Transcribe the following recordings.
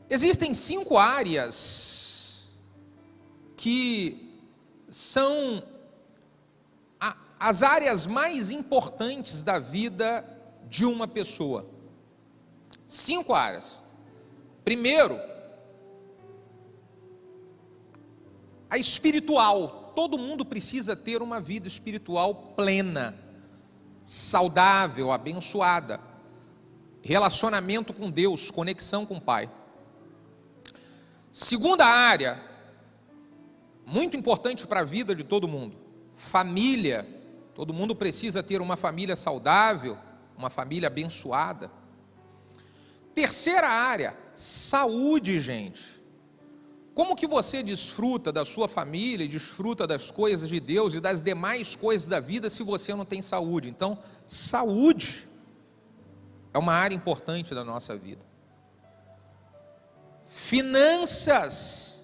Existem 5 áreas que são as áreas mais importantes da vida de uma pessoa. 5 áreas. Primeiro, a espiritual. Todo mundo precisa ter uma vida espiritual plena, saudável, abençoada. Relacionamento com Deus, conexão com o Pai. Segunda área, muito importante para a vida de todo mundo, família. Todo mundo precisa ter uma família saudável, uma família abençoada. Terceira área, saúde, gente. Como que você desfruta da sua família, desfruta das coisas de Deus e das demais coisas da vida se você não tem saúde? Então, saúde é uma área importante da nossa vida. Finanças.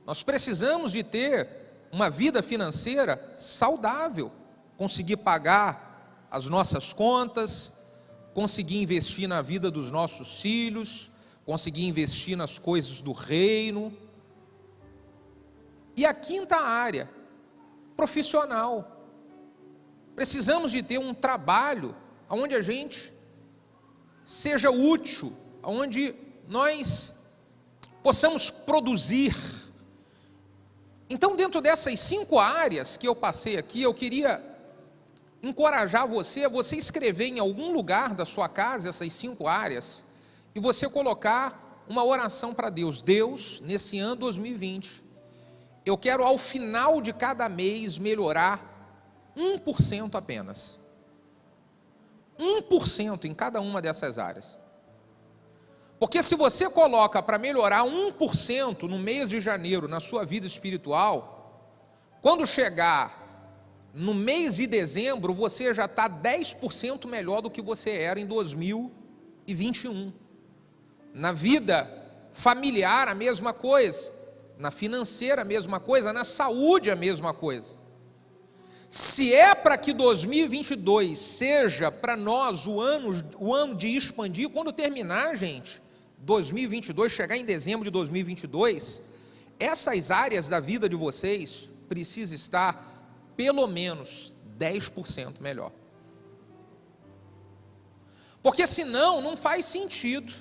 Nós precisamos de ter uma vida financeira saudável, conseguir pagar as nossas contas, conseguir investir na vida dos nossos filhos, conseguir investir nas coisas do reino. E a quinta área, profissional. Precisamos de ter um trabalho onde a gente seja útil, onde nós possamos produzir. Então, dentro dessas 5 áreas que eu passei aqui, eu queria encorajar você a você escrever em algum lugar da sua casa essas 5 áreas e você colocar uma oração para Deus. Deus, nesse ano 2020, eu quero ao final de cada mês melhorar 1% apenas. 1% em cada uma dessas áreas. Porque se você coloca para melhorar 1% no mês de janeiro na sua vida espiritual, quando chegar no mês de dezembro, você já está 10% melhor do que você era em 2021. Na vida familiar, a mesma coisa. Na financeira, a mesma coisa. Na saúde, a mesma coisa. Se é para que 2022 seja para nós o ano de expandir, quando terminar, gente, 2022, chegar em dezembro de 2022, essas áreas da vida de vocês precisam estar pelo menos 10% melhor. Porque senão não faz sentido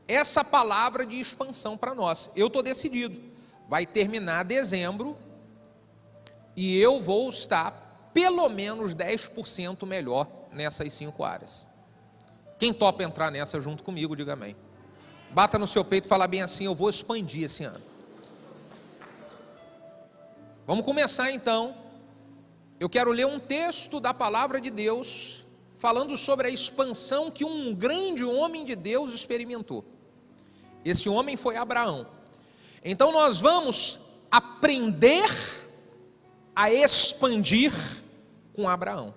essa palavra de expansão para nós. Eu estou decidido, vai terminar dezembro e eu vou estar pelo menos 10% melhor nessas 5 áreas. Quem topa entrar nessa junto comigo, diga amém. Bata no seu peito e fala bem assim: eu vou expandir esse ano. Vamos começar então. Eu quero ler um texto da palavra de Deus falando sobre a expansão que um grande homem de Deus experimentou. Esse homem foi Abraão. Então nós vamos aprender a expandir com Abraão.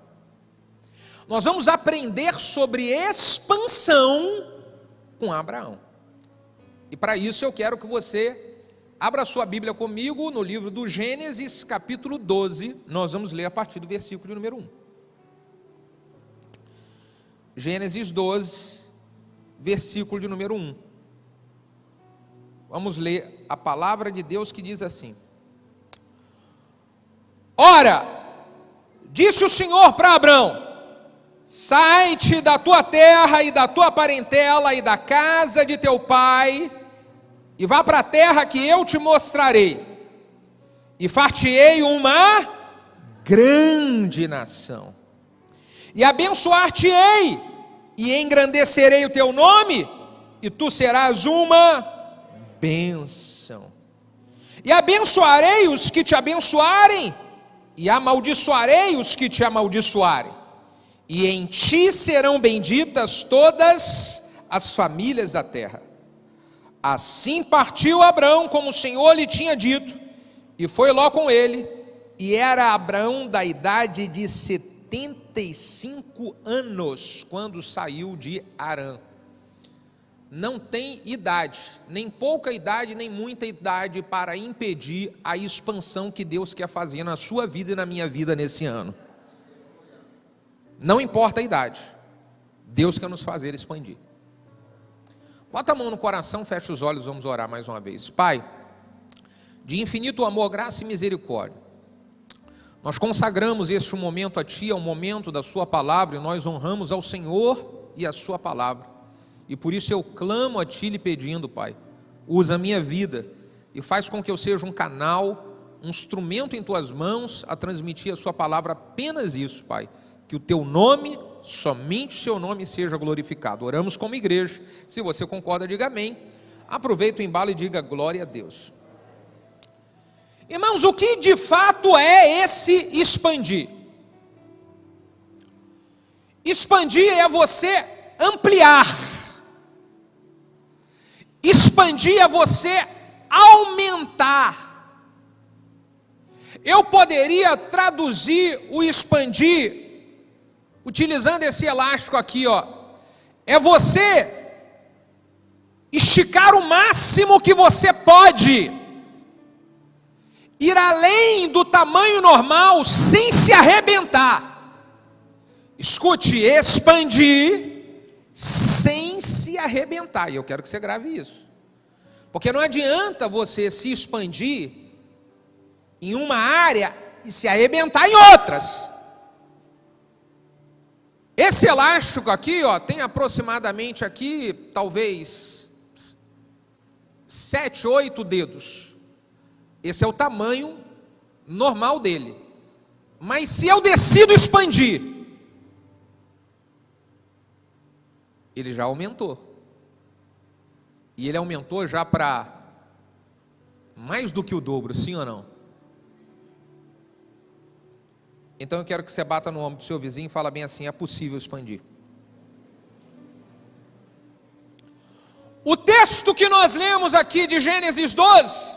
Nós vamos aprender sobre expansão com Abraão. E para isso eu quero que você abra sua Bíblia comigo no livro do Gênesis, capítulo 12. Nós vamos ler a partir do versículo de número 1. Gênesis 12, versículo de número 1. Vamos ler a palavra de Deus que diz assim: Ora, disse o Senhor para Abrão: sai-te da tua terra e da tua parentela e da casa de teu pai, e vá para a terra que eu te mostrarei, e far-te-ei uma grande nação, e abençoar-te-ei, e engrandecerei o teu nome, e tu serás uma bênção. E abençoarei os que te abençoarem, e amaldiçoarei os que te amaldiçoarem. E em ti serão benditas todas as famílias da terra. Assim partiu Abrão, como o Senhor lhe tinha dito, e foi Ló com ele, e era Abrão da idade de 75 anos, quando saiu de Harã. Não tem idade, nem pouca idade, nem muita idade para impedir a expansão que Deus quer fazer na sua vida e na minha vida nesse ano. Não importa a idade, Deus quer nos fazer expandir. Bota a mão no coração, fecha os olhos, vamos orar mais uma vez. Pai, de infinito amor, graça e misericórdia, nós consagramos este momento a Ti, ao momento da Sua palavra, e nós honramos ao Senhor e a Sua palavra. E por isso eu clamo a Ti lhe pedindo, Pai, usa a minha vida e faz com que eu seja um canal, um instrumento em Tuas mãos a transmitir a Sua palavra, apenas isso, Pai. Que o Teu nome, somente o Seu nome seja glorificado. Oramos como igreja. Se você concorda, diga amém. Aproveita o embalo e diga glória a Deus. Irmãos, o que de fato é esse expandir? Expandir é você ampliar. Expandir é você aumentar. Eu poderia traduzir o expandir utilizando esse elástico aqui, ó. É você esticar o máximo que você pode, ir além do tamanho normal sem se arrebentar. Escute, expandir sem se arrebentar. E eu quero que você grave isso. Porque não adianta você se expandir em uma área e se arrebentar em outras. Esse elástico aqui, ó, tem aproximadamente aqui, talvez 7, 8 dedos. Esse é o tamanho normal dele. Mas se eu decido expandir, ele já aumentou. E ele aumentou já para mais do que o dobro, sim ou não? Então eu quero que você bata no ombro do seu vizinho e fala bem assim: é possível expandir. O texto que nós lemos aqui de Gênesis 12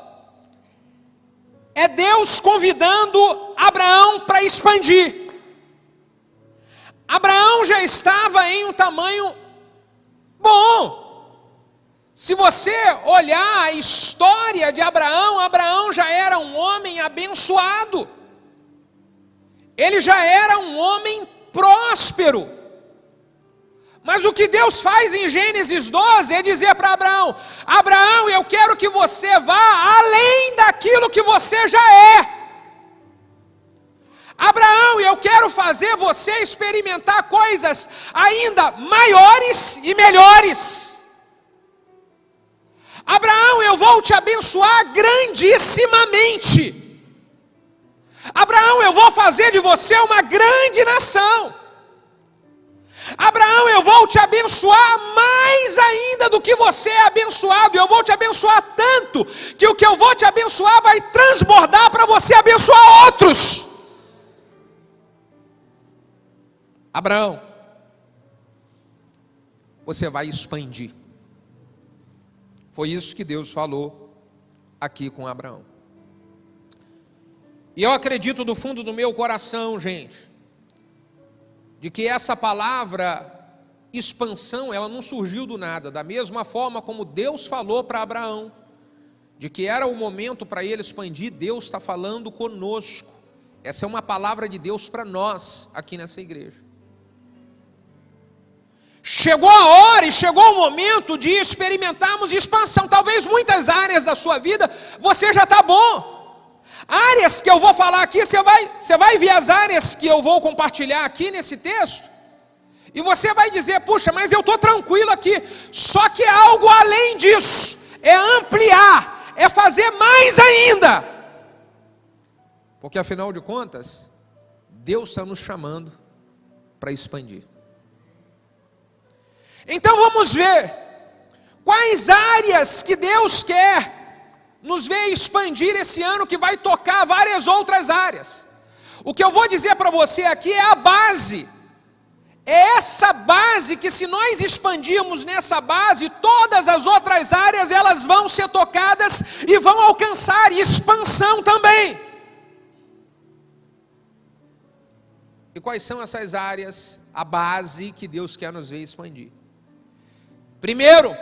é Deus convidando Abraão para expandir. Abraão já estava em um tamanho bom. Se você olhar a história de Abraão, Abraão já era um homem abençoado. Ele já era um homem próspero. Mas o que Deus faz em Gênesis 12 é dizer para Abraão: Abraão, eu quero que você vá além daquilo que você já é. Abraão, eu quero fazer você experimentar coisas ainda maiores e melhores. Abraão, eu vou te abençoar grandissimamente. Abraão, eu vou fazer de você uma grande nação. Abraão, eu vou te abençoar mais ainda do que você é abençoado. Eu vou te abençoar tanto que o que eu vou te abençoar vai transbordar para você abençoar outros. Abraão, você vai expandir. Foi isso que Deus falou aqui com Abraão. E eu acredito do fundo do meu coração, gente, de que essa palavra expansão, ela não surgiu do nada. Da mesma forma como Deus falou para Abraão, de que era o momento para ele expandir, Deus está falando conosco. Essa é uma palavra de Deus para nós, aqui nessa igreja. Chegou a hora e chegou o momento de experimentarmos expansão. Talvez muitas áreas da sua vida você já está bom. Áreas que eu vou falar aqui, você vai ver as áreas que eu vou compartilhar aqui nesse texto, e você vai dizer: puxa, mas eu estou tranquilo aqui. Só que é algo além disso, é ampliar, é fazer mais ainda, porque afinal de contas, Deus está nos chamando para expandir. Então vamos ver quais áreas que Deus quer nos ver expandir esse ano, que vai tocar várias outras áreas. O que eu vou dizer para você aqui é a base. É essa base que, se nós expandirmos nessa base, todas as outras áreas elas vão ser tocadas e vão alcançar expansão também. E quais são essas áreas, a base que Deus quer nos ver expandir? Primeiro,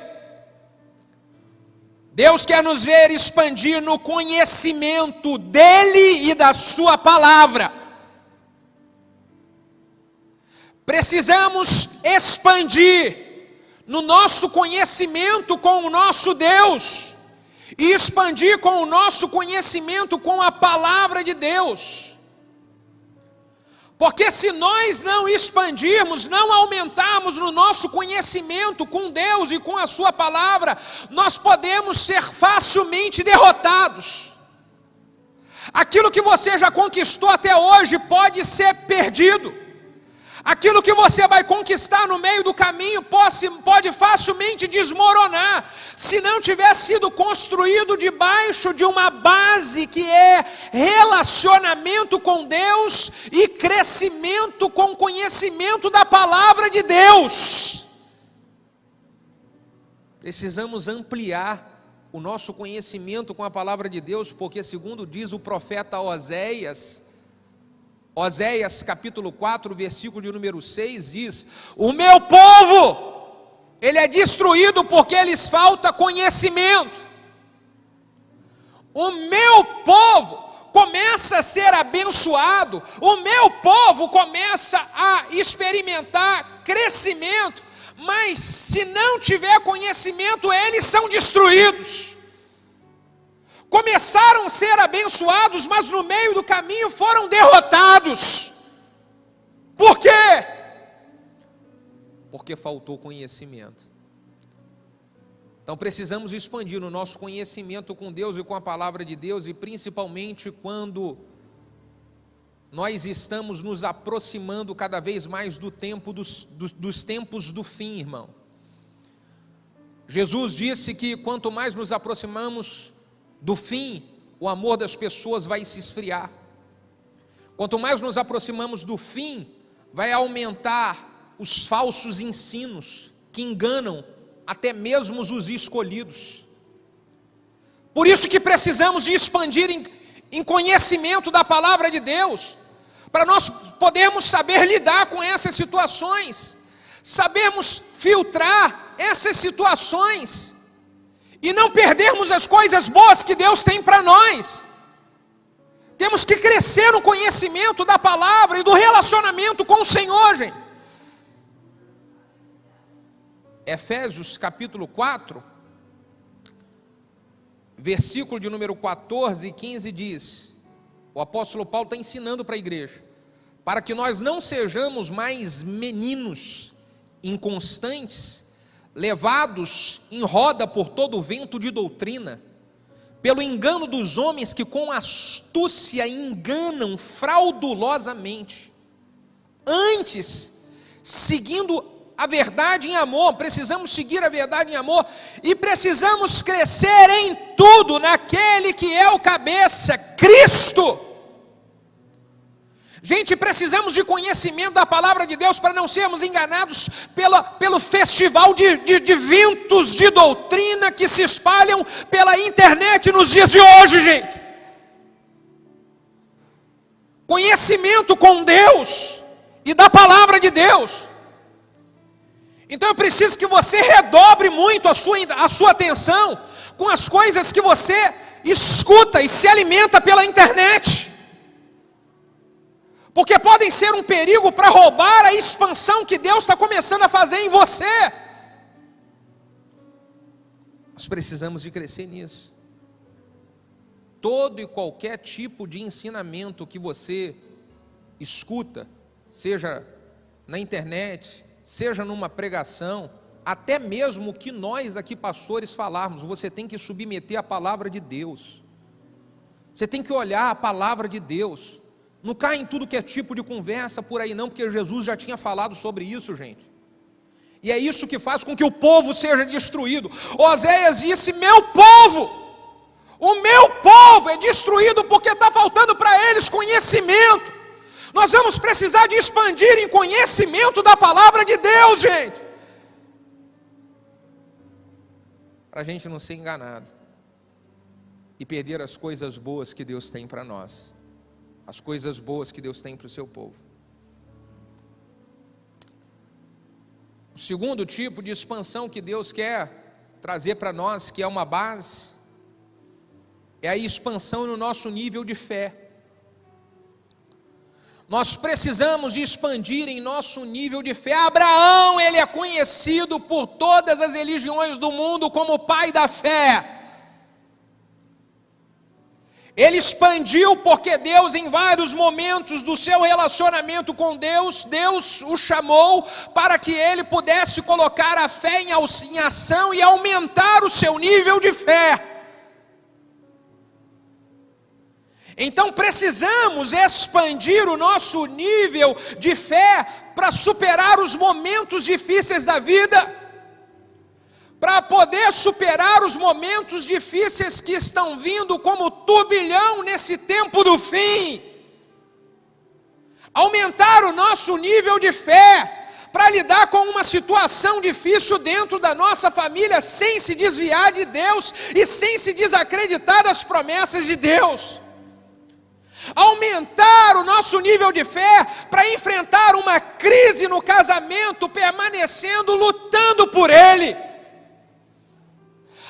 Deus quer nos ver expandir no conhecimento dEle e da sua palavra. Precisamos expandir no nosso conhecimento com o nosso Deus, e expandir com o nosso conhecimento com a palavra de Deus. Porque se nós não expandirmos, não aumentarmos no nosso conhecimento com Deus e com a sua palavra, nós podemos ser facilmente derrotados. Aquilo que você já conquistou até hoje pode ser perdido. Aquilo que você vai conquistar no meio do caminho pode facilmente desmoronar, se não tiver sido construído debaixo de uma base que é relacionamento com Deus e crescimento com conhecimento da palavra de Deus. Precisamos ampliar o nosso conhecimento com a palavra de Deus, porque segundo diz o profeta Oséias capítulo 4, versículo de número 6, diz: o meu povo, ele é destruído porque lhes falta conhecimento. O meu povo começa a ser abençoado, o meu povo começa a experimentar crescimento, mas se não tiver conhecimento, eles são destruídos. Começaram a ser abençoados, mas no meio do caminho foram derrotados. Por quê? Porque faltou conhecimento. Então precisamos expandir o nosso conhecimento com Deus e com a palavra de Deus, e principalmente quando nós estamos nos aproximando cada vez mais do tempo dos tempos do fim, irmão. Jesus disse que quanto mais nos aproximamos do fim, o amor das pessoas vai se esfriar. Quanto mais nos aproximamos do fim, vai aumentar os falsos ensinos que enganam até mesmo os escolhidos. Por isso que precisamos de expandir em conhecimento da palavra de Deus, para nós podermos saber lidar com essas situações, sabermos filtrar essas situações, e não perdermos as coisas boas que Deus tem para nós. Temos que crescer no conhecimento da palavra e do relacionamento com o Senhor, gente. Efésios capítulo 4, versículo de número 14 e 15 diz, o apóstolo Paulo está ensinando para a igreja, para que nós não sejamos mais meninos inconstantes, levados em roda por todo o vento de doutrina, pelo engano dos homens que com astúcia enganam fraudulosamente. Antes, seguindo a verdade em amor, precisamos seguir a verdade em amor, e precisamos crescer em tudo naquele que é o cabeça, Cristo. Gente, precisamos de conhecimento da palavra de Deus para não sermos enganados pelo festival de ventos de doutrina que se espalham pela internet nos dias de hoje, gente. Conhecimento com Deus e da palavra de Deus. Então eu preciso que você redobre muito a sua atenção com as coisas que você escuta e se alimenta pela internet. Porque podem ser um perigo para roubar a expansão que Deus está começando a fazer em você. Nós precisamos de crescer nisso. Todo e qualquer tipo de ensinamento que você escuta, seja na internet, seja numa pregação, até mesmo o que nós aqui pastores falarmos, você tem que submeter à palavra de Deus. Você tem que olhar a palavra de Deus. Não cai em tudo que é tipo de conversa por aí não, porque Jesus já tinha falado sobre isso, gente. E é isso que faz com que o povo seja destruído. Oséias disse, o meu povo é destruído porque está faltando para eles conhecimento. Nós vamos precisar de expandir em conhecimento da palavra de Deus, gente. Para a gente não ser enganado e perder as coisas boas que Deus tem para nós. As coisas boas que Deus tem para o seu povo. O segundo tipo de expansão que Deus quer trazer para nós, que é uma base, é a expansão no nosso nível de fé. Nós precisamos expandir em nosso nível de fé. Abraão, ele é conhecido por todas as religiões do mundo como o pai da fé. Ele expandiu porque Deus, em vários momentos do seu relacionamento com Deus, Deus o chamou para que ele pudesse colocar a fé em ação e aumentar o seu nível de fé. Então precisamos expandir o nosso nível de fé para superar os momentos difíceis da vida, para poder superar os momentos difíceis que estão vindo como turbilhão nesse tempo do fim. Aumentar o nosso nível de fé para lidar com uma situação difícil dentro da nossa família sem se desviar de Deus e sem se desacreditar das promessas de Deus. Aumentar o nosso nível de fé para enfrentar uma crise no casamento, permanecendo, lutando por ele.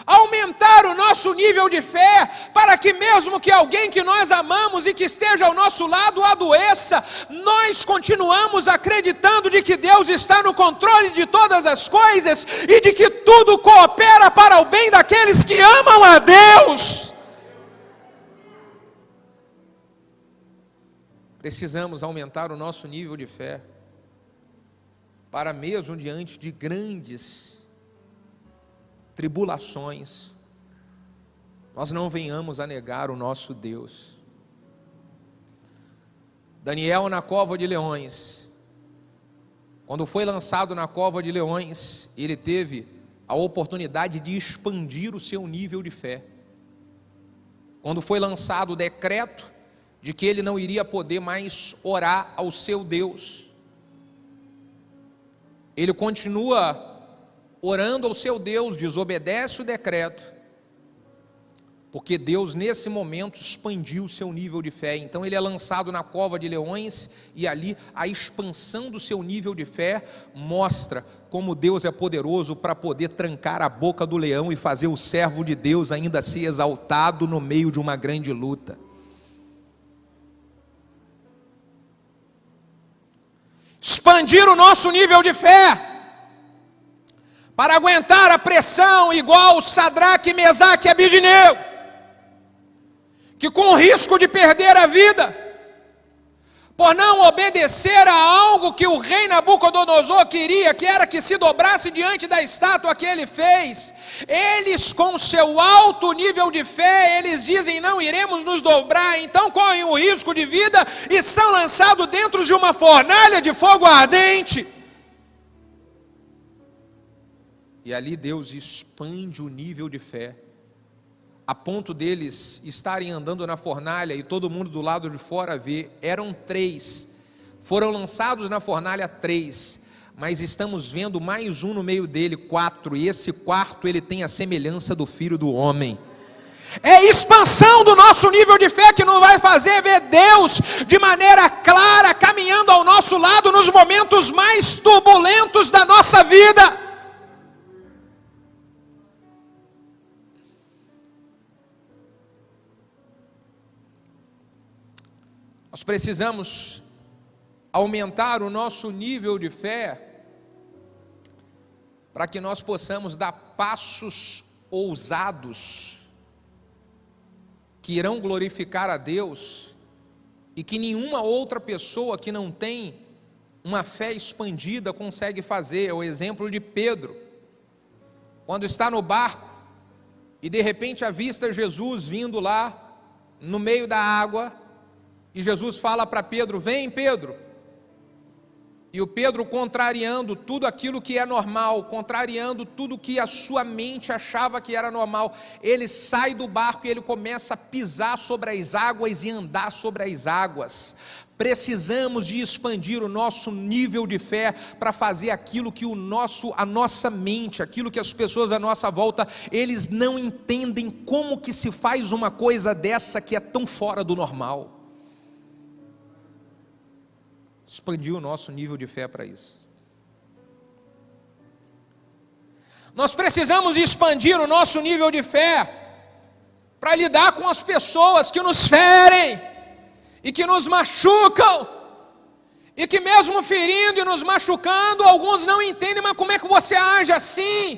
Aumentar o nosso nível de fé para que mesmo que alguém que nós amamos e que esteja ao nosso lado adoeça, nós continuamos acreditando de que Deus está no controle de todas as coisas e de que tudo coopera para o bem daqueles que amam a Deus. Precisamos aumentar o nosso nível de fé para mesmo diante de grandes tribulações, nós não venhamos a negar o nosso Deus. Daniel na cova de leões, quando foi lançado na cova de leões, ele teve a oportunidade de expandir o seu nível de fé. Quando foi lançado o decreto de que ele não iria poder mais orar ao seu Deus, ele continua orando ao seu Deus, desobedece o decreto, porque Deus nesse momento expandiu o seu nível de fé. Então ele é lançado na cova de leões, e ali a expansão do seu nível de fé mostra como Deus é poderoso para poder trancar a boca do leão e fazer o servo de Deus ainda ser exaltado no meio de uma grande luta. Expandir o nosso nível de fé para aguentar a pressão igual Sadraque, Mesaque e Abednego, que com o risco de perder a vida, por não obedecer a algo que o rei Nabucodonosor queria, que era que se dobrasse diante da estátua que ele fez, eles com seu alto nível de fé, eles dizem: não iremos nos dobrar, então correm o risco de vida e são lançados dentro de uma fornalha de fogo ardente. E ali Deus expande o nível de fé, a ponto deles estarem andando na fornalha e todo mundo do lado de fora ver. Eram 3, foram lançados na fornalha 3, mas estamos vendo mais um no meio dele, 4, e esse quarto ele tem a semelhança do Filho do Homem. É a expansão do nosso nível de fé que nos vai fazer ver Deus de maneira clara, caminhando ao nosso lado nos momentos mais turbulentos da nossa vida. Nós precisamos aumentar o nosso nível de fé para que nós possamos dar passos ousados que irão glorificar a Deus e que nenhuma outra pessoa que não tem uma fé expandida consegue fazer. É o exemplo de Pedro, quando está no barco e de repente avista Jesus vindo lá no meio da água. E Jesus fala para Pedro: vem, Pedro. E o Pedro, contrariando tudo aquilo que é normal, contrariando tudo que a sua mente achava que era normal, ele sai do barco e ele começa a pisar sobre as águas e andar sobre as águas. Precisamos de expandir o nosso nível de fé para fazer aquilo que a nossa mente, aquilo que as pessoas à nossa volta, eles não entendem como que se faz uma coisa dessa que é tão fora do normal. Expandir o nosso nível de fé para isso. Nós precisamos expandir o nosso nível de fé para lidar com as pessoas que nos ferem e que nos machucam. E que mesmo ferindo e nos machucando, alguns não entendem, mas como é que você age assim?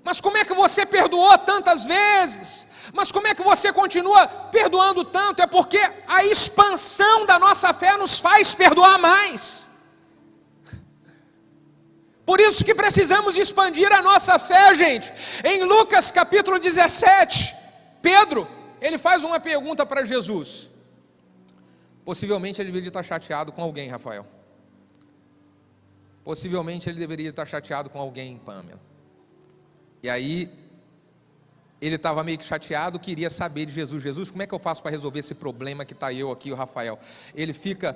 Mas como é que você perdoou tantas vezes? Mas como é que você continua perdoando tanto? É porque a expansão da nossa fé nos faz perdoar mais. Por isso que precisamos expandir a nossa fé, gente. Em Lucas capítulo 17, Pedro, ele faz uma pergunta para Jesus. Possivelmente ele deveria estar chateado com alguém, Rafael. Possivelmente ele deveria estar chateado com alguém, Pamela. E aí, ele estava meio que chateado, queria saber de Jesus. Jesus, como é que eu faço para resolver esse problema que está eu aqui, o Rafael? Ele fica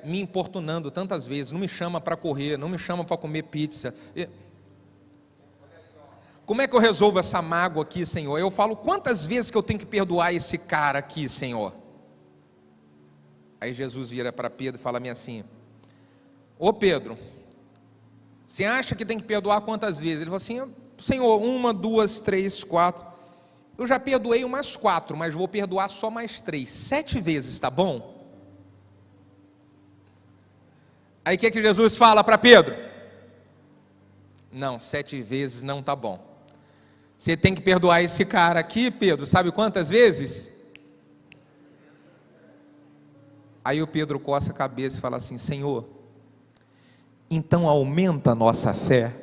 me importunando tantas vezes, não me chama para correr, não me chama para comer pizza. Como é que eu resolvo essa mágoa aqui, Senhor? Eu falo, quantas vezes que eu tenho que perdoar esse cara aqui, Senhor? Aí Jesus vira para Pedro e fala assim, ô Pedro, você acha que tem que perdoar quantas vezes? Ele falou assim, Senhor, 1, 2, 3, 4, eu já perdoei umas 4, mas vou perdoar só mais 3, 7 vezes, tá bom? Aí o que Jesus fala para Pedro? Não, 7 vezes não tá bom. Você tem que perdoar esse cara aqui, Pedro, sabe quantas vezes? Aí o Pedro coça a cabeça e fala assim, Senhor, então aumenta a nossa fé.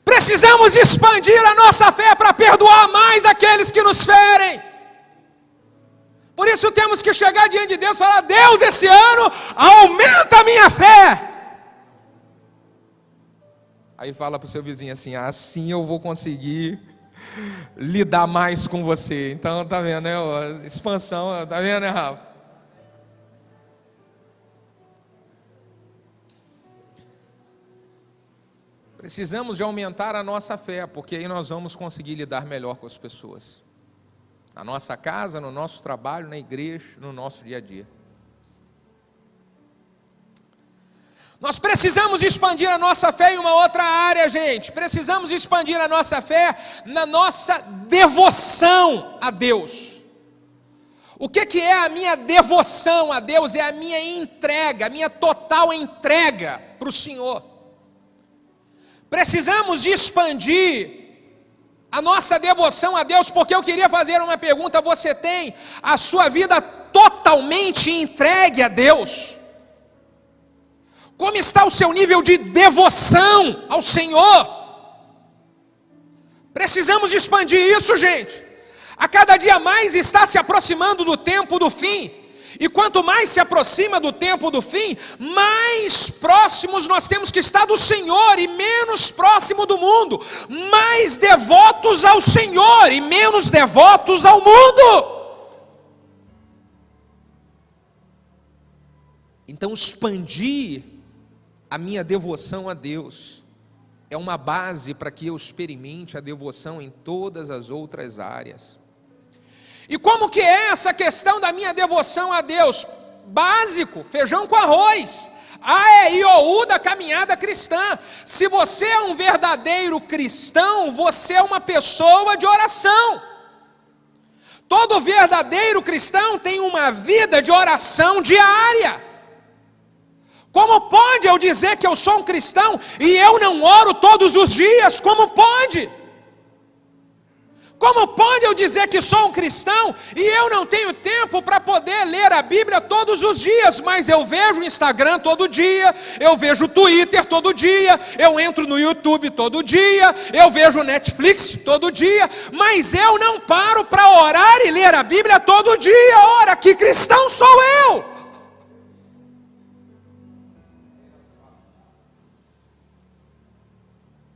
Precisamos expandir a nossa fé para perdoar mais aqueles que nos ferem. Por isso temos que chegar diante de Deus e falar, Deus, esse ano aumenta a minha fé. Aí fala para o seu vizinho assim, assim eu vou conseguir lidar mais com você. Então tá vendo, né? Expansão, tá vendo, né, Rafa? Precisamos de aumentar a nossa fé, porque aí nós vamos conseguir lidar melhor com as pessoas. Na nossa casa, no nosso trabalho, na igreja, no nosso dia a dia. Nós precisamos expandir a nossa fé em uma outra área, gente. Precisamos expandir a nossa fé na nossa devoção a Deus. O que é a minha devoção a Deus? É a minha entrega, a minha total entrega para o Senhor. Precisamos expandir a nossa devoção a Deus, porque eu queria fazer uma pergunta, você tem a sua vida totalmente entregue a Deus? Como está o seu nível de devoção ao Senhor? Precisamos expandir isso, gente. A cada dia mais está se aproximando do tempo do fim. E quanto mais se aproxima do tempo do fim, mais próximos nós temos que estar do Senhor e menos próximo do mundo. Mais devotos ao Senhor e menos devotos ao mundo. Então expandir a minha devoção a Deus é uma base para que eu experimente a devoção em todas as outras áreas. E como que é essa questão da minha devoção a Deus? Básico, feijão com arroz. A, E, I, O, U da caminhada cristã. Se você é um verdadeiro cristão, você é uma pessoa de oração. Todo verdadeiro cristão tem uma vida de oração diária. Como pode eu dizer que eu sou um cristão e eu não oro todos os dias? Como pode? Como pode eu dizer que sou um cristão e eu não tenho tempo para poder ler a Bíblia todos os dias? Mas eu vejo o Instagram todo dia, eu vejo o Twitter todo dia, eu entro no YouTube todo dia, eu vejo o Netflix todo dia, mas eu não paro para orar e ler a Bíblia todo dia. Ora, que cristão sou eu?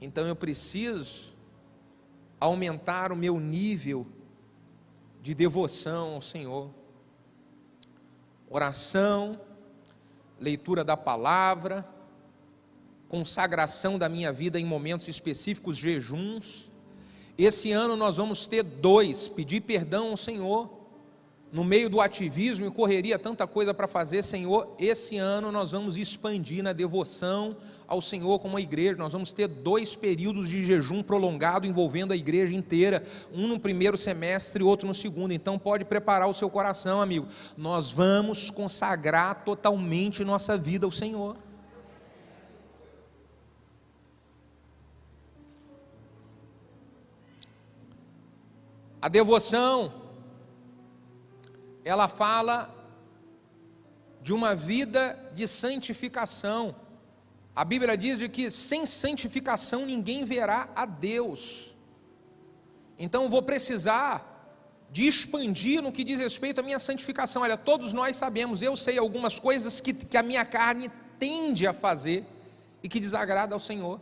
Então eu preciso aumentar o meu nível de devoção ao Senhor. Oração, leitura da palavra, consagração da minha vida em momentos específicos, jejuns. Esse ano nós vamos ter 2, pedir perdão ao Senhor, no meio do ativismo e correria, tanta coisa para fazer, Senhor, esse ano nós vamos expandir na devoção ao Senhor como a igreja. Nós vamos ter 2 períodos de jejum prolongado envolvendo a igreja inteira, um no primeiro semestre e outro no segundo. Então pode preparar o seu coração, amigo. Nós vamos consagrar totalmente nossa vida ao Senhor. A devoção, ela fala de uma vida de santificação. A Bíblia diz de que sem santificação ninguém verá a Deus. Então eu vou precisar de expandir no que diz respeito à minha santificação. Olha, todos nós sabemos, eu sei algumas coisas que a minha carne tende a fazer e que desagrada ao Senhor.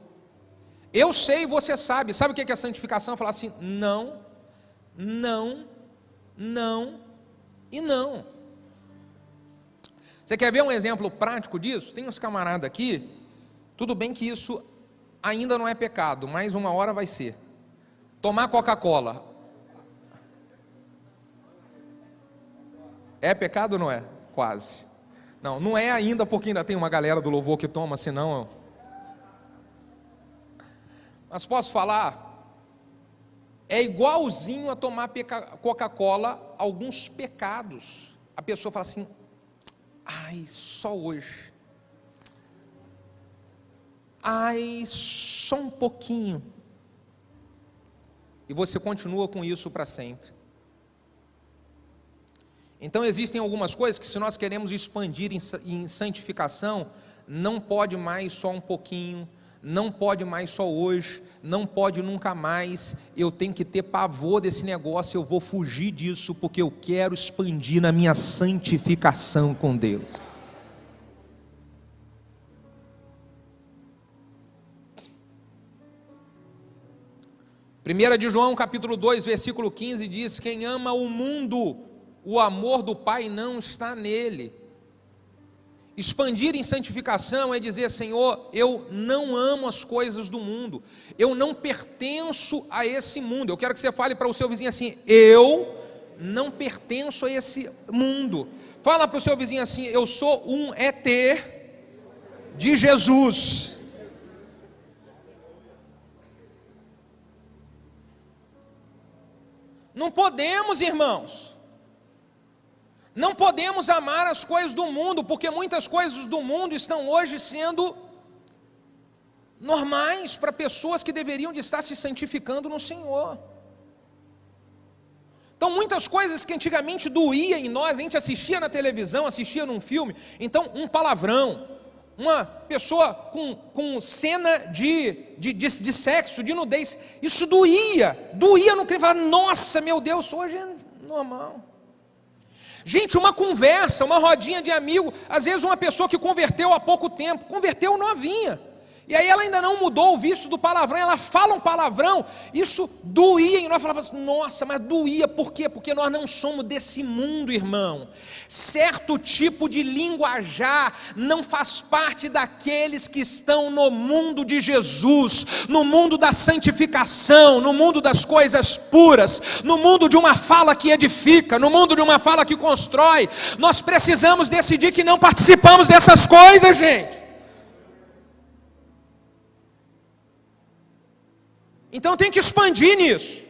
Eu sei, você sabe. Sabe o que é a santificação? Falar assim, não, não, não e não. Você quer ver um exemplo prático disso? Tem uns camaradas aqui, tudo bem que isso ainda não é pecado, mas uma hora vai ser. Tomar Coca-Cola. É pecado ou não é? Quase. Não, não é ainda, porque ainda tem uma galera do louvor que toma, senão... Mas posso falar... É igualzinho a tomar Coca-Cola, alguns pecados. A pessoa fala assim, ai, só hoje. Ai, só um pouquinho. E você continua com isso para sempre. Então existem algumas coisas que, se nós queremos expandir em santificação, não pode mais só um pouquinho, não pode mais só hoje, não pode nunca mais. Eu tenho que ter pavor desse negócio, eu vou fugir disso, porque eu quero expandir na minha santificação com Deus. Primeira de João, capítulo 2, versículo 15, diz: quem ama o mundo, o amor do Pai não está nele. Expandir em santificação é dizer, Senhor, eu não amo as coisas do mundo, eu não pertenço a esse mundo. Eu quero que você fale para o seu vizinho assim, eu não pertenço a esse mundo. Fala para o seu vizinho assim, eu sou um ET de Jesus. Não podemos, irmãos. Não podemos amar as coisas do mundo, porque muitas coisas do mundo estão hoje sendo normais para pessoas que deveriam de estar se santificando no Senhor. Então muitas coisas que antigamente doía em nós, a gente assistia na televisão, assistia num filme, então um palavrão, uma pessoa com cena de sexo, de nudez, isso doía no crente, falava, nossa, meu Deus, hoje é normal. Gente, uma conversa, uma rodinha de amigo, às vezes uma pessoa que converteu há pouco tempo, converteu novinha, e aí ela ainda não mudou o vício do palavrão, ela fala um palavrão, isso doía em nós, falava assim, nossa, mas doía, por quê? Porque nós não somos desse mundo, irmão. Certo tipo de linguajar não faz parte daqueles que estão no mundo de Jesus, no mundo da santificação, no mundo das coisas puras, no mundo de uma fala que edifica, no mundo de uma fala que constrói. Nós precisamos decidir que não participamos dessas coisas, gente. Então tem que expandir nisso.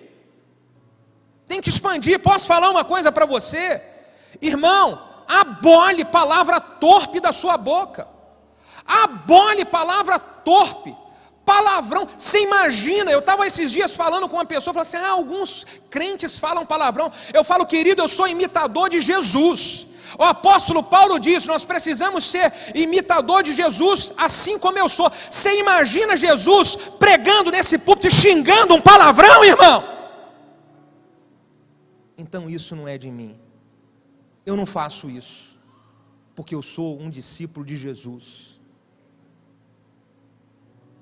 Tem que expandir. Posso falar uma coisa para você? Irmão, abole palavra torpe da sua boca. Abole palavra torpe. Palavrão. Você imagina, eu estava esses dias falando com uma pessoa, falando assim, alguns crentes falam palavrão. Eu falo, querido, eu sou imitador de Jesus. O apóstolo Paulo diz, nós precisamos ser imitador de Jesus, assim como eu sou. Você imagina Jesus pregando nesse púlpito e xingando um palavrão, irmão? Então isso não é de mim. Eu não faço isso, porque eu sou um discípulo de Jesus.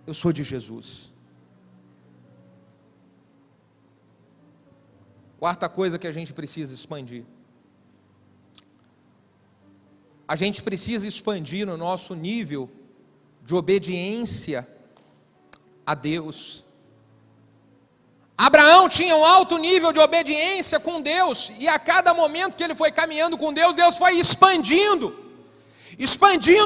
Eu sou de Jesus. Quarta coisa que a gente precisa expandir. A gente precisa expandir no nosso nível de obediência a Deus. Abraão tinha um alto nível de obediência com Deus, e a cada momento que ele foi caminhando com Deus, Deus foi expandindo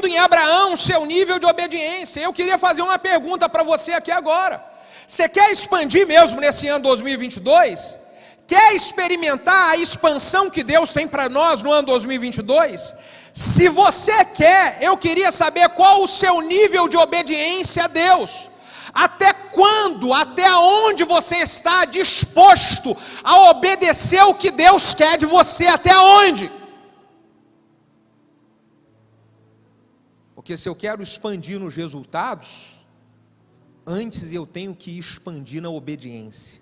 em Abraão seu nível de obediência. Eu queria fazer uma pergunta para você aqui agora. Você quer expandir mesmo nesse ano 2022? Quer experimentar a expansão que Deus tem para nós no ano 2022? Se você quer, eu queria saber qual o seu nível de obediência a Deus. Até quando, até onde você está disposto a obedecer o que Deus quer de você? Até onde? Porque se eu quero expandir nos resultados, antes eu tenho que expandir na obediência.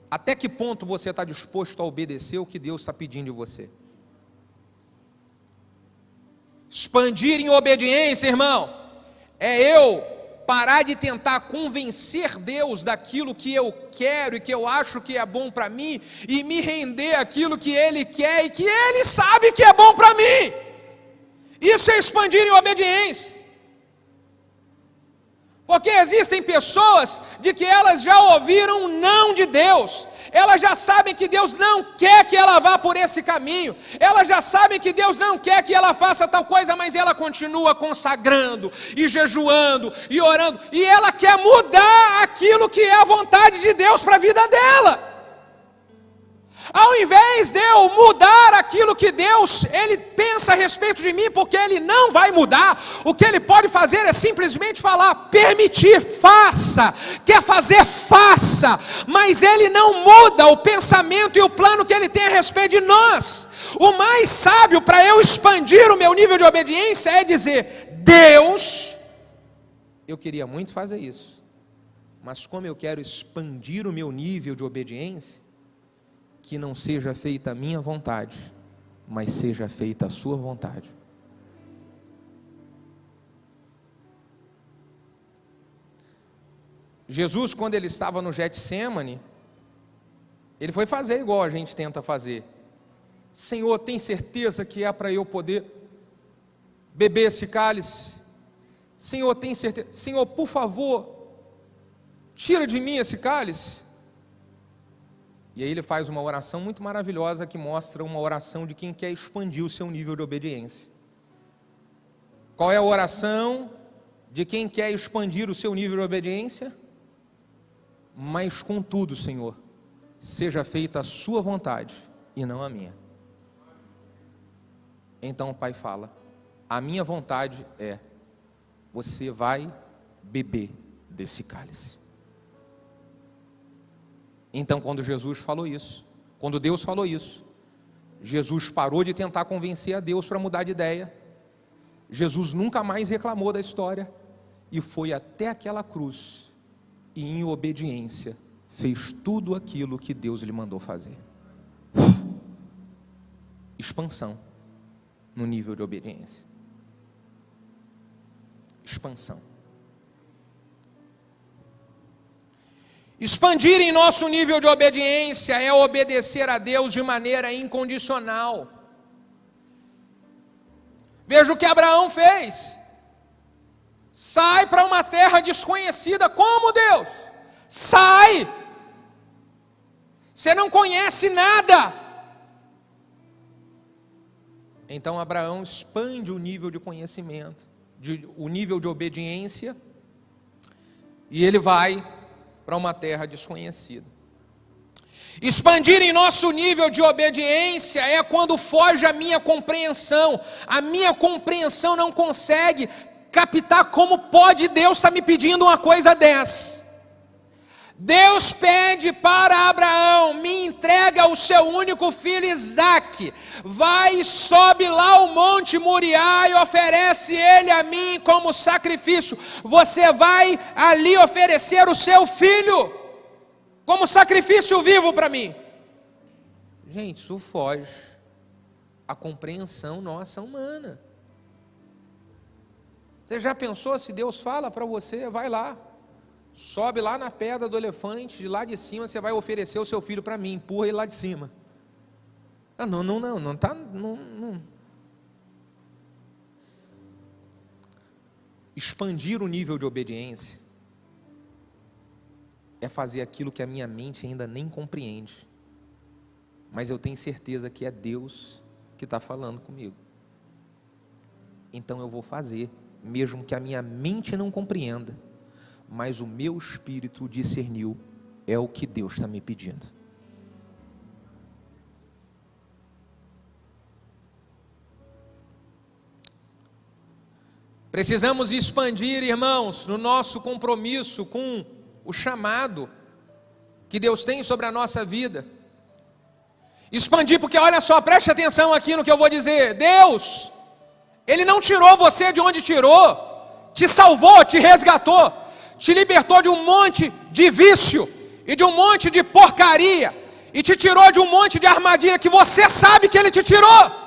Até que ponto você está disposto a obedecer o que Deus está pedindo de você? Expandir em obediência, irmão, é eu parar de tentar convencer Deus daquilo que eu quero e que eu acho que é bom para mim, e me render àquilo que Ele quer e que Ele sabe que é bom para mim. Isso é expandir em obediência. Porque existem pessoas de que elas já ouviram um não de Deus, elas já sabem que Deus não quer que ela vá por esse caminho, elas já sabem que Deus não quer que ela faça tal coisa, mas ela continua consagrando, e jejuando, e orando, e ela quer mudar aquilo que é a vontade de Deus para a vida dela. Ao invés de eu mudar aquilo que Deus, Ele pensa a respeito de mim, porque Ele não vai mudar, o que Ele pode fazer é simplesmente falar, permitir, faça, quer fazer, faça, mas Ele não muda o pensamento e o plano que Ele tem a respeito de nós. O mais sábio para eu expandir o meu nível de obediência é dizer, Deus, eu queria muito fazer isso, mas como eu quero expandir o meu nível de obediência, que não seja feita a minha vontade, mas seja feita a sua vontade. Jesus, quando ele estava no Getsêmani, ele foi fazer igual a gente tenta fazer. Senhor, tem certeza que é para eu poder beber esse cálice? Senhor, tem certeza? Senhor, por favor, tira de mim esse cálice. E aí ele faz uma oração muito maravilhosa que mostra uma oração de quem quer expandir o seu nível de obediência. Qual é a oração de quem quer expandir o seu nível de obediência? Mas contudo, Senhor, seja feita a sua vontade e não a minha. Então o Pai fala, a minha vontade é, você vai beber desse cálice. Então, quando Jesus falou isso, quando Deus falou isso, Jesus parou de tentar convencer a Deus para mudar de ideia. Jesus nunca mais reclamou da história e foi até aquela cruz e, em obediência, fez tudo aquilo que Deus lhe mandou fazer. Expansão no nível de obediência. Expansão. Expandir em nosso nível de obediência é obedecer a Deus de maneira incondicional. Veja o que Abraão fez. Sai para uma terra desconhecida. Como, Deus? Sai! Você não conhece nada. Então Abraão expande o nível de conhecimento, o nível de obediência, e ele vai para uma terra desconhecida. Expandir em nosso nível de obediência é quando foge a minha compreensão. A minha compreensão não consegue captar como pode Deus estar me pedindo uma coisa dessa. Deus pede para Abraão, me entrega o seu único filho Isaque, vai e sobe lá o monte Moriá e oferece ele a mim como sacrifício. Você vai ali oferecer o seu filho como sacrifício vivo para mim. Gente, isso foge a compreensão nossa humana. Você já pensou se Deus fala para você, vai lá, sobe lá na pedra do elefante, de lá de cima você vai oferecer o seu filho para mim, empurra ele lá de cima. Ah, não está. Expandir o nível de obediência é fazer aquilo que a minha mente ainda nem compreende. Mas eu tenho certeza que é Deus que está falando comigo. Então eu vou fazer, mesmo que a minha mente não compreenda, mas o meu espírito discerniu, é o que Deus está me pedindo. Precisamos expandir, irmãos, no nosso compromisso com o chamado que Deus tem sobre a nossa vida. Expandir, porque olha só, preste atenção aqui no que eu vou dizer. Deus, Ele não tirou você de onde tirou, te salvou, te resgatou, te libertou de um monte de vício e de um monte de porcaria, e te tirou de um monte de armadilha que você sabe que Ele te tirou.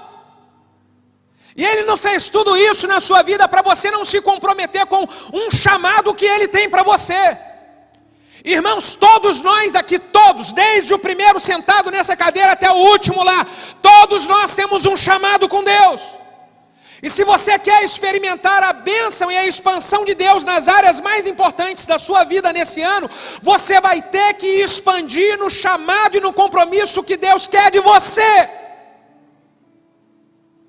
E Ele não fez tudo isso na sua vida para você não se comprometer com um chamado que Ele tem para você. Irmãos, todos nós aqui, todos, desde o primeiro sentado nessa cadeira até o último lá, todos nós temos um chamado com Deus. E se você quer experimentar a bênção e a expansão de Deus nas áreas mais importantes da sua vida nesse ano, você vai ter que expandir no chamado e no compromisso que Deus quer de você.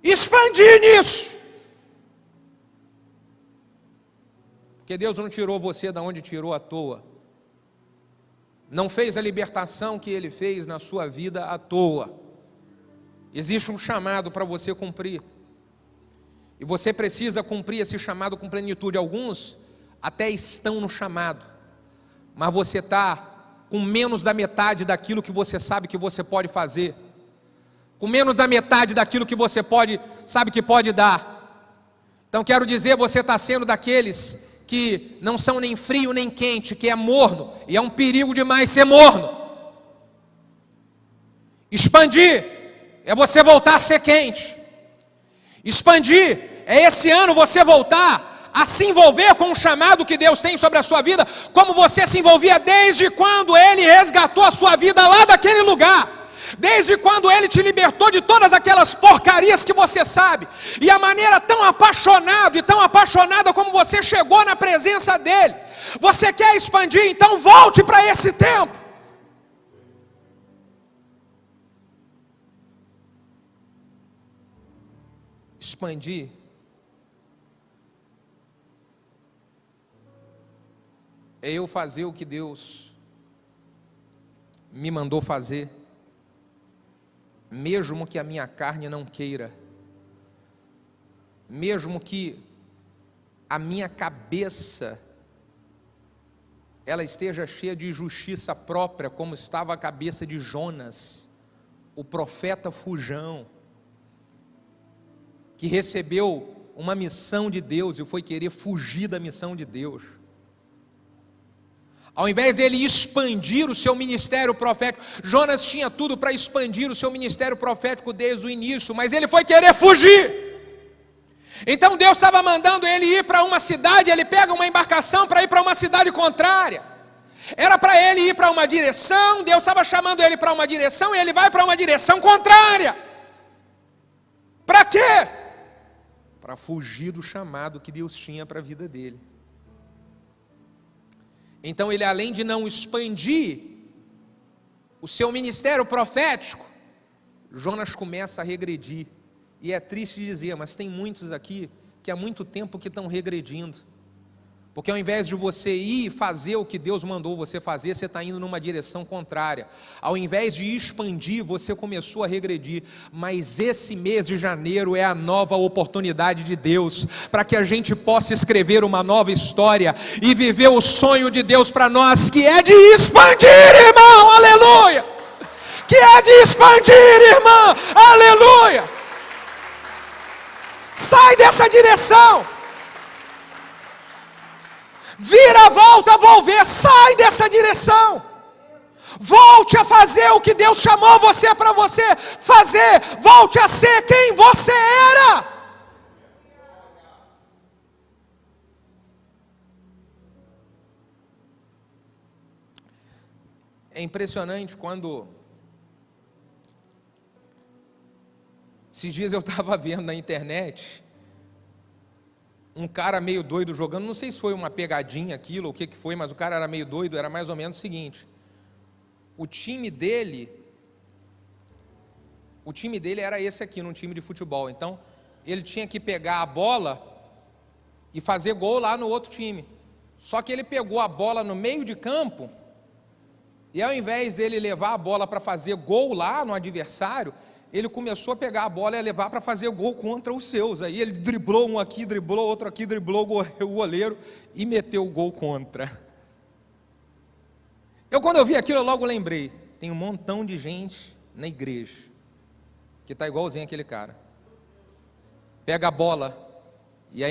Expandir nisso. Porque Deus não tirou você da onde tirou à toa. Não fez a libertação que Ele fez na sua vida à toa. Existe um chamado para você cumprir. E você precisa cumprir esse chamado com plenitude. Alguns até estão no chamado, mas você está com menos da metade daquilo que você sabe que você pode fazer. Com menos da metade daquilo que você sabe que pode dar. Então quero dizer, você está sendo daqueles que não são nem frio nem quente, que é morno, e é um perigo demais ser morno. Expandir é você voltar a ser quente. Expandir é esse ano você voltar a se envolver com o chamado que Deus tem sobre a sua vida, como você se envolvia desde quando Ele resgatou a sua vida lá daquele lugar. Desde quando Ele te libertou de todas aquelas porcarias que você sabe, e a maneira tão apaixonado e tão apaixonada como você chegou na presença dEle. Você quer expandir? Então volte para esse tempo. Expandir é eu fazer o que Deus me mandou fazer, mesmo que a minha carne não queira, mesmo que a minha cabeça ela esteja cheia de justiça própria, como estava a cabeça de Jonas, o profeta fujão, que recebeu uma missão de Deus e foi querer fugir da missão de Deus. Ao invés dele expandir o seu ministério profético, Jonas tinha tudo para expandir o seu ministério profético desde o início, mas ele foi querer fugir. Então Deus estava mandando ele ir para uma cidade, ele pega uma embarcação para ir para uma cidade contrária. Era para ele ir para uma direção, Deus estava chamando ele para uma direção e ele vai para uma direção contrária. Para quê? Para fugir do chamado que Deus tinha para a vida dele. Então ele, além de não expandir o seu ministério profético, Jonas começa a regredir. E é triste dizer, mas tem muitos aqui que há muito tempo que estão regredindo. Porque ao invés de você ir e fazer o que Deus mandou você fazer, você está indo numa direção contrária. Ao invés de expandir, você começou a regredir. Mas esse mês de janeiro é a nova oportunidade de Deus, para que a gente possa escrever uma nova história e viver o sonho de Deus para nós, que é de expandir, irmão, aleluia! Que é de expandir, irmã, aleluia! Sai dessa direção! Vira a volta, volver, sai dessa direção. Volte a fazer o que Deus chamou você para você fazer. Volte a ser quem você era. É impressionante quando esses dias eu estava vendo na internet um cara meio doido jogando, não sei se foi uma pegadinha aquilo, ou o que foi, mas o cara era meio doido, era mais ou menos o seguinte: o time dele era esse aqui, num time de futebol, então ele tinha que pegar a bola e fazer gol lá no outro time. Só que ele pegou a bola no meio de campo, e ao invés dele levar a bola para fazer gol lá no adversário, ele começou a pegar a bola e a levar para fazer gol contra os seus. Aí ele driblou um aqui, driblou outro aqui, driblou o goleiro e meteu o gol contra. Quando eu vi aquilo, eu logo lembrei, tem um montão de gente na igreja que está igualzinho aquele cara. Pega a bola e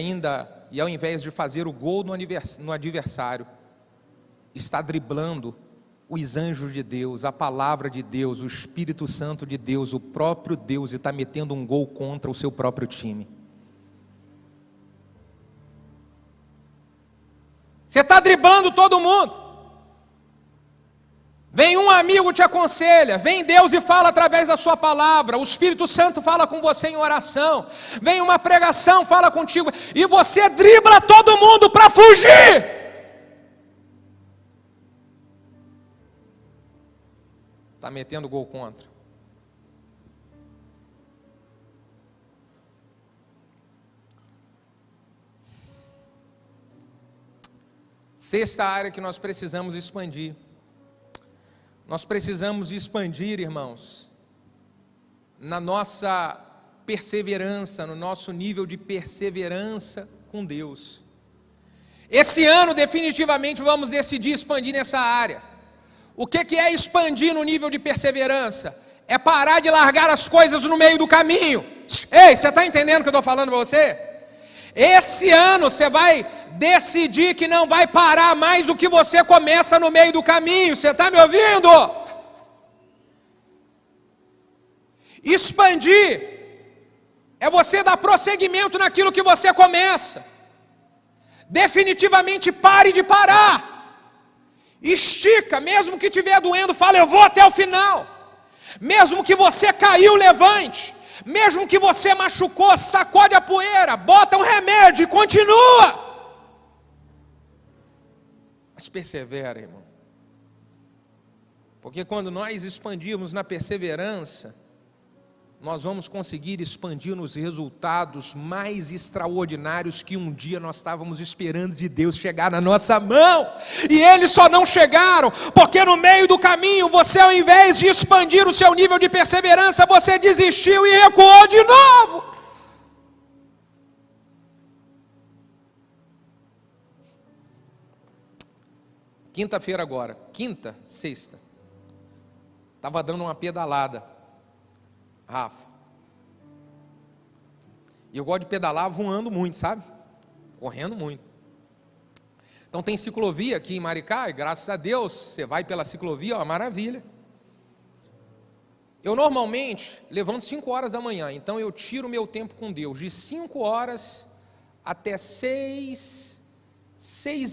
ao invés de fazer o gol no adversário, está driblando os anjos de Deus, a palavra de Deus, o Espírito Santo de Deus, o próprio Deus, e está metendo um gol contra o seu próprio time. Você está driblando todo mundo. Vem um amigo te aconselha, vem Deus e fala através da sua palavra, o Espírito Santo fala com você em oração, vem uma pregação, fala contigo, e você dribla todo mundo para fugir. Está metendo gol contra. Sexta área que nós precisamos expandir. Nós precisamos expandir, irmãos, na nossa perseverança, no nosso nível de perseverança com Deus. Esse ano, definitivamente, vamos decidir expandir nessa área. O que é expandir no nível de perseverança? É parar de largar as coisas no meio do caminho. Ei, você está entendendo o que eu estou falando para você? Esse ano você vai decidir que não vai parar mais o que você começa no meio do caminho. Você está me ouvindo? Expandir é você dar prosseguimento naquilo que você começa. Definitivamente pare de parar. Estica, mesmo que estiver doendo, fala, eu vou até o final. Mesmo que você caiu, levante. Mesmo que você machucou, sacode a poeira, bota um remédio e continua. Mas persevera, irmão. Porque quando nós expandirmos na perseverança, nós vamos conseguir expandir nos resultados mais extraordinários que um dia nós estávamos esperando de Deus chegar na nossa mão. E eles só não chegaram, porque no meio do caminho, você ao invés de expandir o seu nível de perseverança, você desistiu e recuou de novo. Quinta-feira agora, sexta, estava dando uma pedalada, Rafa. E eu gosto de pedalar voando muito, sabe? Correndo muito. Então tem ciclovia aqui em Maricá, e graças a Deus, você vai pela ciclovia, ó, maravilha. Eu normalmente levanto 5 horas da manhã, então eu tiro o meu tempo com Deus, de 5 horas até 6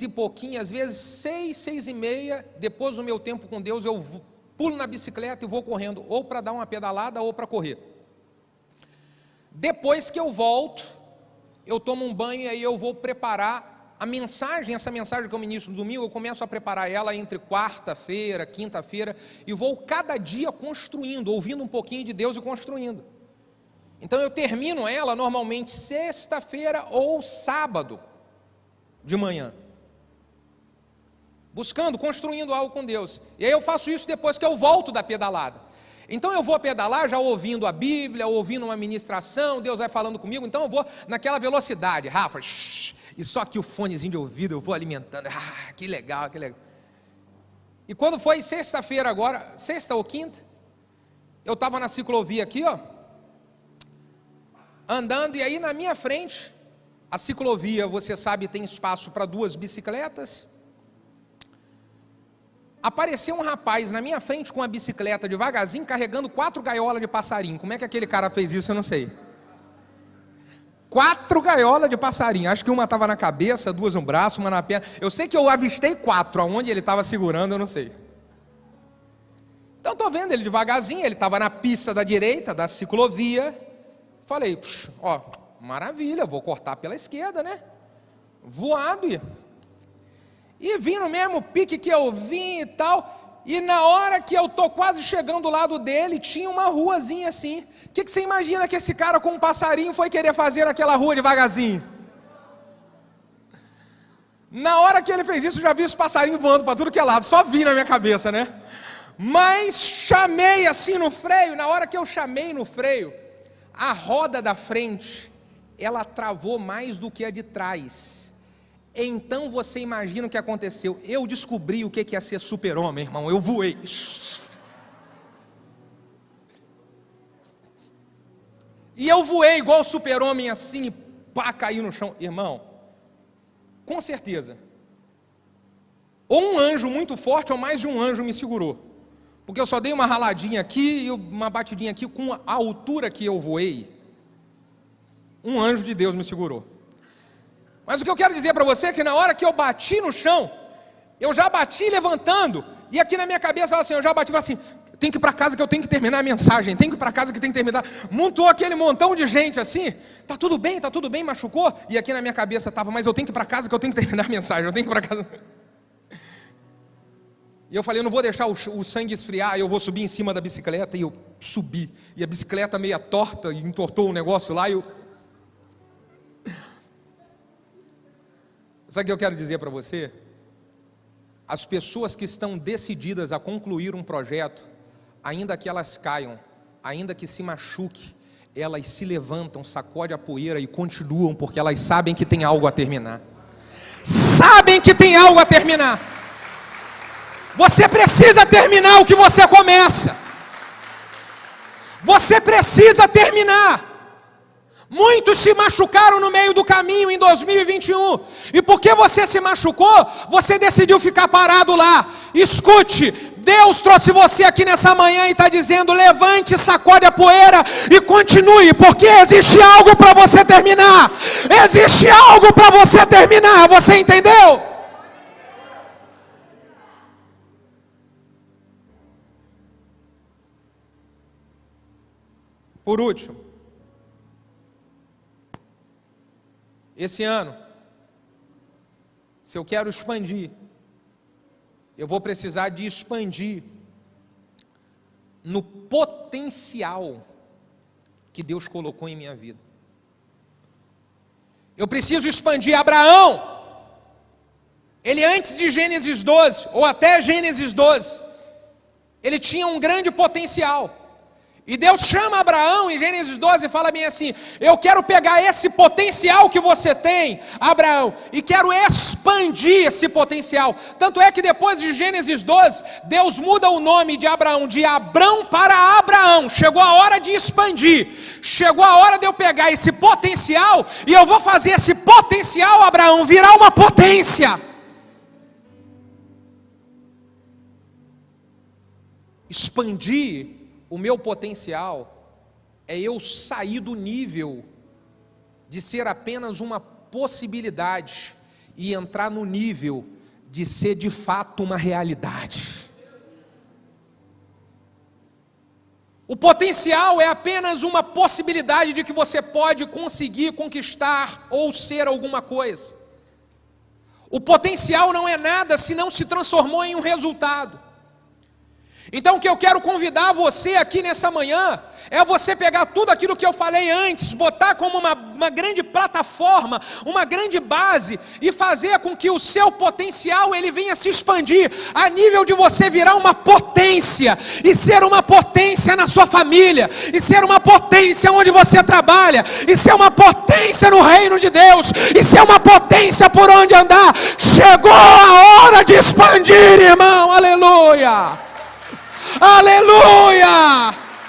e pouquinho, às vezes 6 e meia, depois do meu tempo com Deus, eu pulo na bicicleta e vou correndo, ou para dar uma pedalada, ou para correr. Depois que eu volto, eu tomo um banho e aí eu vou preparar a mensagem, essa mensagem que eu ministro no domingo, eu começo a preparar ela entre quarta-feira, quinta-feira, e vou cada dia construindo, ouvindo um pouquinho de Deus e construindo. Então eu termino ela normalmente sexta-feira ou sábado de manhã. Buscando, construindo algo com Deus. E aí eu faço isso depois que eu volto da pedalada. Então eu vou pedalar já ouvindo a Bíblia, ouvindo uma ministração, Deus vai falando comigo, então eu vou naquela velocidade, Rafa, e só que o fonezinho de ouvido eu vou alimentando, que legal, que legal. E quando foi sexta-feira agora, sexta ou quinta, eu estava na ciclovia aqui, ó, andando, e aí na minha frente, a ciclovia, você sabe, tem espaço para 2 bicicletas. Apareceu um rapaz na minha frente com uma bicicleta devagarzinho, carregando 4 gaiolas de passarinho. Como é que aquele cara fez isso, eu não sei. 4 gaiolas de passarinho, acho que uma estava na cabeça, 2 no braço, uma na perna. Eu sei que eu avistei 4, aonde ele estava segurando, eu não sei. Então estou vendo ele devagarzinho, ele estava na pista da direita, da ciclovia. Falei, ó, maravilha, vou cortar pela esquerda, né? voado, e vim no mesmo pique que eu vim e tal, e na hora que eu tô quase chegando do lado dele, tinha uma ruazinha assim. O que você imagina que esse cara com um passarinho foi querer fazer naquela rua devagarzinho? Na hora que ele fez isso, eu já vi os passarinhos voando para tudo que é lado, só vi na minha cabeça, né? Mas chamei assim no freio, na hora que eu chamei no freio, a roda da frente, ela travou mais do que a de trás. Então você imagina o que aconteceu. Eu descobri o que é ser super-homem, irmão, eu voei. E eu voei igual super-homem assim, pá, caiu no chão. Irmão, com certeza, ou um anjo muito forte, ou mais de um anjo me segurou. Porque eu só dei uma raladinha aqui, e uma batidinha aqui, com a altura que eu voei, um anjo de Deus me segurou. Mas o que eu quero dizer para você é que na hora que eu bati no chão, eu já bati levantando, e aqui na minha cabeça, assim, eu já bati e falei assim, tem que ir para casa que eu tenho que terminar a mensagem, tem que ir para casa que tem que terminar. Montou aquele montão de gente assim, tá tudo bem, machucou? E aqui na minha cabeça estava, mas eu tenho que ir para casa que eu tenho que terminar a mensagem, eu tenho que ir para casa. E eu falei, eu não vou deixar o sangue esfriar, eu vou subir em cima da bicicleta, e eu subi, e a bicicleta meia torta, e entortou um negócio lá, e eu... Sabe o que eu quero dizer para você? As pessoas que estão decididas a concluir um projeto, ainda que elas caiam, ainda que se machuque, elas se levantam, sacodem a poeira e continuam, porque elas sabem que tem algo a terminar. Sabem que tem algo a terminar. Você precisa terminar o que você começa. Você precisa terminar. Muitos se machucaram no meio do caminho em 2021. E porque você se machucou, você decidiu ficar parado lá. Escute, Deus trouxe você aqui nessa manhã e está dizendo, levante, sacode a poeira e continue, porque existe algo para você terminar. Existe algo para você terminar, você entendeu? Por último, esse ano, se eu quero expandir, eu vou precisar de expandir no potencial que Deus colocou em minha vida. Eu preciso expandir. Abraão, ele antes de Gênesis 12, ou até Gênesis 12, ele tinha um grande potencial. E Deus chama Abraão em Gênesis 12 e fala bem assim, eu quero pegar esse potencial que você tem, Abraão, e quero expandir esse potencial. Tanto é que depois de Gênesis 12, Deus muda o nome de Abraão, de Abrão para Abraão. Chegou a hora de expandir, chegou a hora de eu pegar esse potencial, e eu vou fazer esse potencial, Abraão, virar uma potência. Expandir o meu potencial é eu sair do nível de ser apenas uma possibilidade e entrar no nível de ser de fato uma realidade. O potencial é apenas uma possibilidade de que você pode conseguir conquistar ou ser alguma coisa. O potencial não é nada se não se transformou em um resultado. Então o que eu quero convidar você aqui nessa manhã é você pegar tudo aquilo que eu falei antes, botar como uma grande plataforma, uma grande base, e fazer com que o seu potencial ele venha se expandir, a nível de você virar uma potência, e ser uma potência na sua família, e ser uma potência onde você trabalha, e ser uma potência no reino de Deus, e ser uma potência por onde andar. Chegou a hora de expandir, irmão, aleluia! Aleluia!